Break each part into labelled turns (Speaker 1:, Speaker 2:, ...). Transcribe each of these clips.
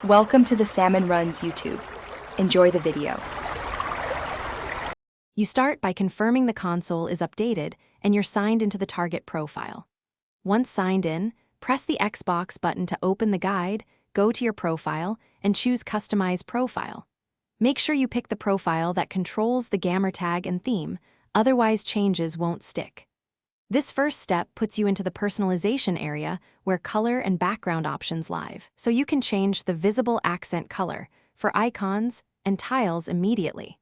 Speaker 1: Welcome to the Salmon Runs YouTube. Enjoy the video.
Speaker 2: You start by confirming the console is updated and you're signed into the target profile. Once signed in, press the Xbox button to open the guide, go to your profile, and choose Customize Profile. Make sure you pick the profile that controls the gamer tag and theme, otherwise changes won't stick. This first step puts you into the personalization area where color and background options live, so you can change the visible accent color for icons and tiles immediately.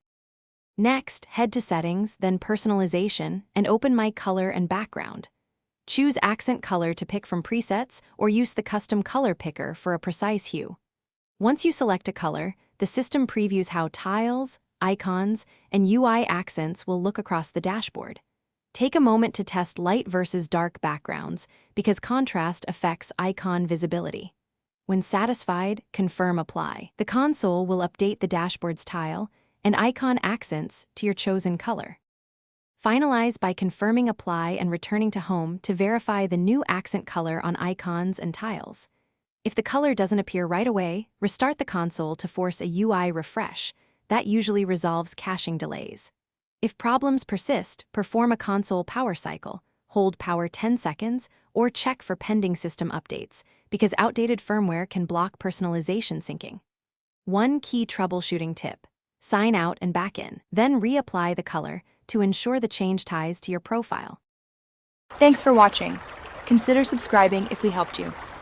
Speaker 2: Next, head to Settings, then Personalization, and open My Color and Background. Choose accent color to pick from presets or use the custom color picker for a precise hue. Once you select a color, the system previews how tiles, icons, and UI accents will look across the dashboard. Take a moment to test light versus dark backgrounds because contrast affects icon visibility. When satisfied, confirm Apply. The console will update the dashboard's tile and icon accents to your chosen color. Finalize by confirming Apply and returning to Home to verify the new accent color on icons and tiles. If the color doesn't appear right away, restart the console to force a UI refresh. That usually resolves caching delays. If problems persist, perform a console power cycle, hold power 10 seconds, or check for pending system updates, because outdated firmware can block personalization syncing. One key troubleshooting tip: sign out and back in, then reapply the color to ensure the change ties to your profile.
Speaker 1: Thanks for watching. Consider subscribing if we helped you.